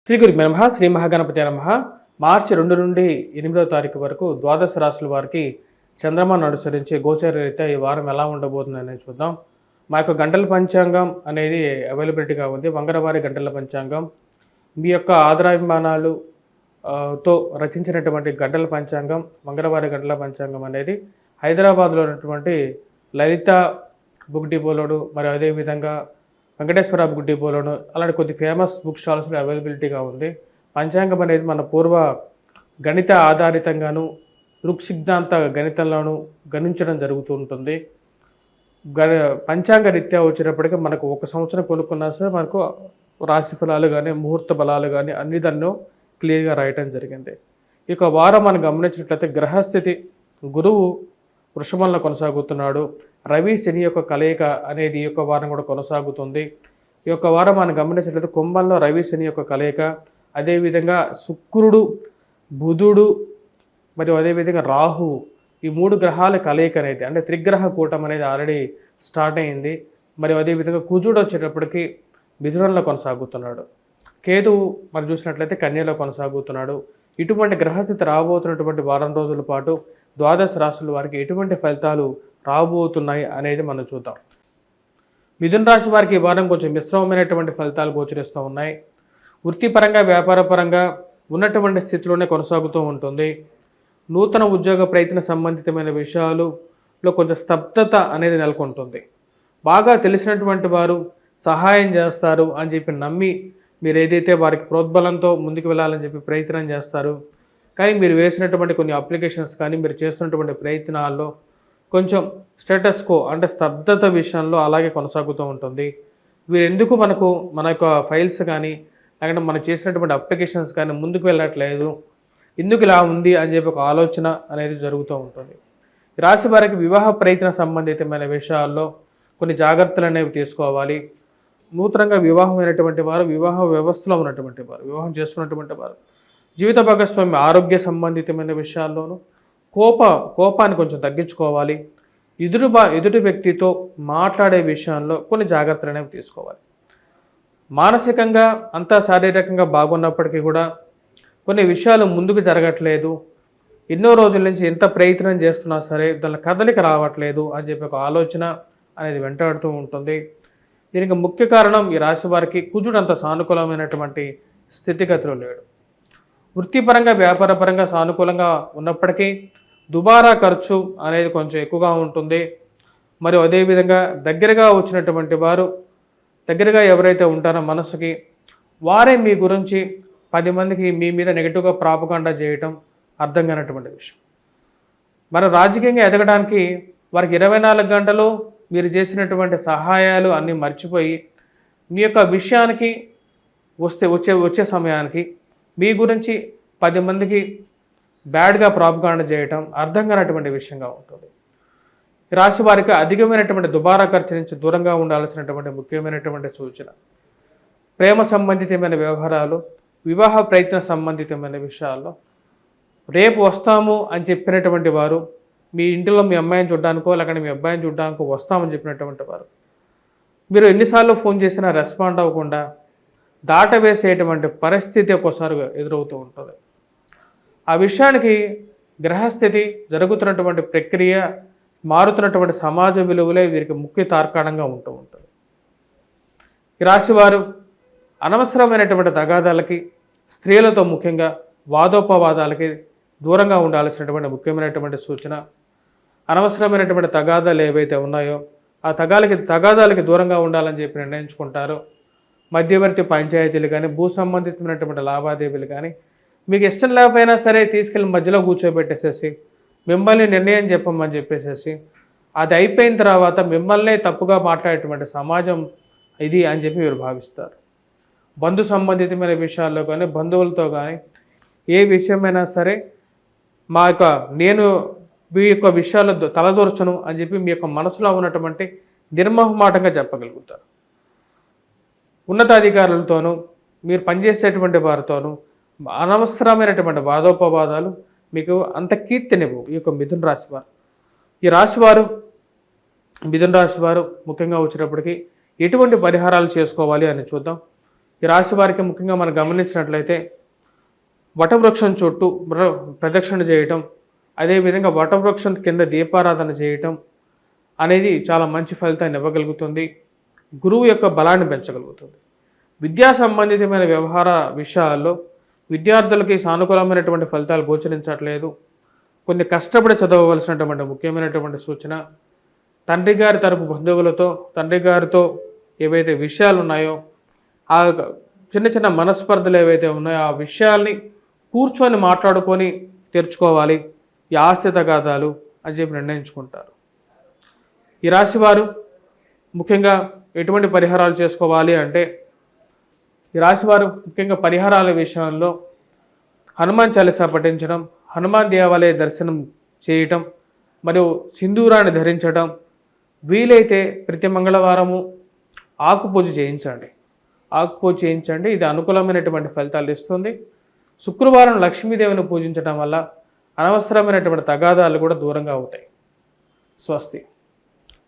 శ్రీ గురు నమః శ్రీ మహాగణపతి నమః. మార్చి 2 నుండి 8వ తారీఖు వరకు ద్వాదశ రాశుల వారికి చంద్రమాను అనుసరించి గోచర రీత్యా ఈ వారం ఎలా ఉండబోతుంది అనేది చూద్దాం. మా యొక్క గంటల పంచాంగం అనేది అవైలబిలిటీగా ఉంది. మంగళవారి గంటల పంచాంగం మీ యొక్క ఆదరాభిమానాలు తో రచించినటువంటి గంటల పంచాంగం, మంగళవారి గంటల పంచాంగం అనేది హైదరాబాద్లో ఉన్నటువంటి లలిత బుక్ డిపోలోను మరియు అదేవిధంగా వెంకటేశ్వర బుక్ డిపోలోను అలాంటి కొద్ది ఫేమస్ బుక్ స్టాల్స్లో అవైలబిలిటీగా ఉంది. పంచాంగం అనేది మన పూర్వ గణిత ఆధారితంగాను దృక్సిద్ధాంత గణితంలోనూ గణించడం జరుగుతూ ఉంటుంది. పంచాంగ రీత్యా వచ్చేటప్పటికీ మనకు ఒక సంవత్సరం కొనుక్కున్నా సరే మనకు రాశి ఫలాలు కానీ ముహూర్త బలాలు కానీ అన్ని దాన్ని క్లియర్గా రాయటం జరిగింది. ఇక వారం మనం గమనించినట్లయితే గ్రహస్థితి గురువు వృషభంలో కొనసాగుతున్నాడు. రవి శని యొక్క కలయిక అనేది ఈ యొక్క వారం కూడా కొనసాగుతుంది. ఈ యొక్క వారం మనం గమనించినట్లయితే కుంభంలో రవి శని యొక్క కలయిక, అదేవిధంగా శుక్రుడు బుధుడు మరియు అదేవిధంగా రాహువు, ఈ 3 గ్రహాల కలయిక అనేది అంటే త్రిగ్రహ కూటం అనేది ఆల్రెడీ స్టార్ట్ అయింది. మరియు అదేవిధంగా కుజుడు వచ్చేటప్పటికి మిథునంలో కొనసాగుతున్నాడు. కేతువు మనం చూసినట్లయితే కన్యలో కొనసాగుతున్నాడు. ఇటువంటి గ్రహస్థితి రాబోతున్నటువంటి వారం రోజుల పాటు ద్వాదశ రాశుల వారికి ఎటువంటి ఫలితాలు రాబోతున్నాయి అనేది మనం చూద్దాం. మిథున రాశి వారికి ఈ వారం కొంచెం మిశ్రమమైనటువంటి ఫలితాలు గోచరిస్తూ ఉన్నాయి. వృత్తిపరంగా వ్యాపారపరంగా ఉన్నటువంటి స్థితిలోనే కొనసాగుతూ ఉంటుంది. నూతన ఉద్యోగ ప్రయత్న సంబంధితమైన విషయాలలో కొంచెం స్తబ్దత అనేది నెలకొంటుంది. బాగా తెలిసినటువంటి వారు సహాయం చేస్తారు అని చెప్పి నమ్మి మీరు ఏదైతే వారికి ప్రోద్బలంతో ముందుకు వెళ్ళాలని చెప్పి ప్రయత్నం చేస్తారు. కానీ మీరు వేసినటువంటి కొన్ని అప్లికేషన్స్ కానీ మీరు చేస్తున్నటువంటి ప్రయత్నాల్లో కొంచెం స్టేటస్ కో అంటే స్తబ్దత విషయంలో అలాగే కొనసాగుతూ ఉంటుంది. వీరెందుకు మన యొక్క ఫైల్స్ కానీ లేకపోతే మనం చేసినటువంటి అప్లికేషన్స్ కానీ ముందుకు వెళ్ళట్లేదు, ఎందుకు ఇలా ఉంది అని చెప్పి ఒక ఆలోచన అనేది జరుగుతూ ఉంటుంది. రాశి వారికి వివాహ ప్రయత్న సంబంధితమైన విషయాల్లో కొన్ని జాగ్రత్తలు అనేవి తీసుకోవాలి. నూతనంగా వివాహమైనటువంటి వారు, వివాహ వ్యవస్థలో ఉన్నటువంటి వారు, వివాహం చేసుకున్నటువంటి వారు జీవిత భాగస్వామి ఆరోగ్య సంబంధితమైన విషయాల్లోనూ కోపాన్ని కొంచెం తగ్గించుకోవాలి. ఎదుటి వ్యక్తితో మాట్లాడే విషయంలో కొన్ని జాగ్రత్తలు అనేవి తీసుకోవాలి. మానసికంగా అంతా శారీరకంగా బాగున్నప్పటికీ కూడా కొన్ని విషయాలు ముందుకు జరగట్లేదు, ఎన్నో రోజుల నుంచి ఎంత ప్రయత్నం చేస్తున్నా సరే దాని కదలిక రావట్లేదు అని చెప్పి ఒక ఆలోచన అనేది వెంటాడుతూ ఉంటుంది. దీనికి ముఖ్య కారణం ఈ రాశి వారికి కుజుడు అంత సానుకూలమైనటువంటి స్థితిగతిలో లేడు. వృత్తిపరంగా వ్యాపారపరంగా సానుకూలంగా ఉన్నప్పటికీ దుబారా ఖర్చు అనేది కొంచెం ఎక్కువగా ఉంటుంది. మరియు అదేవిధంగా దగ్గరగా వచ్చినటువంటి వారు, దగ్గరగా ఎవరైతే ఉంటారో మనసుకి, వారే మీ గురించి 10 మందికి మీ మీద నెగిటివ్గా ప్రాపగాండా చేయటం అర్థం కానటువంటి విషయం. మరి రాజకీయంగా ఎదగడానికి వారికి 24 గంటలు మీరు చేసినటువంటి సహాయాలు అన్నీ మర్చిపోయి మీ యొక్క విషయానికి వచ్చే సమయానికి మీ గురించి 10 మందికి బ్యాడ్గా ప్రాపగాండా చేయటం అర్థం కానటువంటి విషయంగా ఉంటుంది. రాశి వారికి అధికమైనటువంటి దుబారా ఖర్చు నుంచి దూరంగా ఉండాల్సినటువంటి ముఖ్యమైనటువంటి సూచన. ప్రేమ సంబంధితమైన వ్యవహారాలు, వివాహ ప్రయత్న సంబంధితమైన విషయాల్లో రేపు వస్తాము అని చెప్పినటువంటి వారు, మీ ఇంటిలో మీ అమ్మాయిని చూడడానికో లేకపోతే మీ అబ్బాయిని చూడడానికో వస్తామని చెప్పినటువంటి వారు, మీరు ఎన్నిసార్లు ఫోన్ చేసినా రెస్పాండ్ అవ్వకుండా దాటవేసేటువంటి పరిస్థితి ఒక్కోసారి ఎదురవుతూ ఉంటుంది. ఆ విషయానికి గ్రహస్థితి, జరుగుతున్నటువంటి ప్రక్రియ, మారుతున్నటువంటి సమాజ విలువలే వీరికి ముఖ్య తార్కాణంగా ఉంటూ ఉంటుంది. ఈ రాశివారు అనవసరమైనటువంటి తగాదాలకి, స్త్రీలతో ముఖ్యంగా వాదోపవాదాలకి దూరంగా ఉండాల్సినటువంటి ముఖ్యమైనటువంటి సూచన. అనవసరమైనటువంటి తగాదాలు ఏవైతే ఉన్నాయో ఆ తగాదాలకి దూరంగా ఉండాలని చెప్పి నిర్ణయించుకుంటారో, మధ్యవర్తి పంచాయతీలు కానీ, భూ సంబంధితమైనటువంటి లావాదేవీలు కానీ మీకు ఇష్టం లేకపోయినా సరే తీసుకెళ్ళి మధ్యలో కూర్చోబెట్టేసేసి మిమ్మల్ని నిర్ణయం చెప్పమని చెప్పేసేసి అది అయిపోయిన తర్వాత మిమ్మల్నే తప్పుగా మాట్లాడేటువంటి సమాజం ఇది అని చెప్పి మీరు భావిస్తారు. బంధు సంబంధితమైన విషయాల్లో కానీ, బంధువులతో కానీ ఏ విషయమైనా సరే నేను మీ యొక్క విషయాల్లో తలదూర్చను అని చెప్పి మీ యొక్క మనసులో ఉన్నటువంటి నిర్మోహమాటంగా చెప్పగలుగుతారు. ఉన్నతాధికారులతోనూ మీరు పనిచేసేటువంటి వారితోనూ అనవసరమైనటువంటి వాదోపవాదాలు మీకు అంత కీర్తినివ్వు. ఈ యొక్క మిథున రాశివారు, ఈ రాశివారు మిథున రాశివారు ముఖ్యంగా వచ్చేటప్పటికి ఎటువంటి పరిహారాలు చేసుకోవాలి అని చూద్దాం. ఈ ఈ రాశి వారికి ముఖ్యంగా మనం గమనించినట్లయితే వటవృక్షం చుట్టూ ప్రదక్షిణ చేయటం, అదేవిధంగా వటవృక్షం కింద దీపారాధన చేయటం అనేది చాలా మంచి ఫలితాన్ని ఇవ్వగలుగుతుంది. గురువు యొక్క బలాన్ని పెంచగలుగుతుంది. విద్యా సంబంధితమైన వ్యవహార విషయాల్లో విద్యార్థులకి సానుకూలమైనటువంటి ఫలితాలు గోచరించట్లేదు. కొన్ని కష్టపడి చదవవలసినటువంటి ముఖ్యమైనటువంటి సూచన, తండ్రి గారి తరపు బంధువులతో, తండ్రి గారితో ఏవైతే విషయాలు ఉన్నాయో, ఆ చిన్న చిన్న మనస్పర్ధలు ఏవైతే ఉన్నాయో ఆ విషయాల్ని కూర్చొని మాట్లాడుకొని తెరుచుకోవాలి, ఈ ఆస్తి తగాదాలు అని చెప్పి నిర్ణయించుకుంటారు. ఈ రాశివారు ముఖ్యంగా ఎటువంటి పరిహారాలు చేసుకోవాలి అంటే, ఈ రాశివారు ముఖ్యంగా పరిహారాల విషయంలో హనుమాన్ చాలీసా పఠించడం, హనుమాన్ దేవాలయ దర్శనం చేయటం, మరియు సింధూరాన్ని ధరించడం, వీలైతే ప్రతి మంగళవారము ఆకుపూజ చేయించండి. ఆకుపూజ చేయించండి, ఇది అనుకూలమైనటువంటి ఫలితాలు ఇస్తుంది. శుక్రవారం లక్ష్మీదేవిని పూజించడం వల్ల అనవసరమైనటువంటి తగాదాలు కూడా దూరంగా అవుతాయి. స్వస్తి.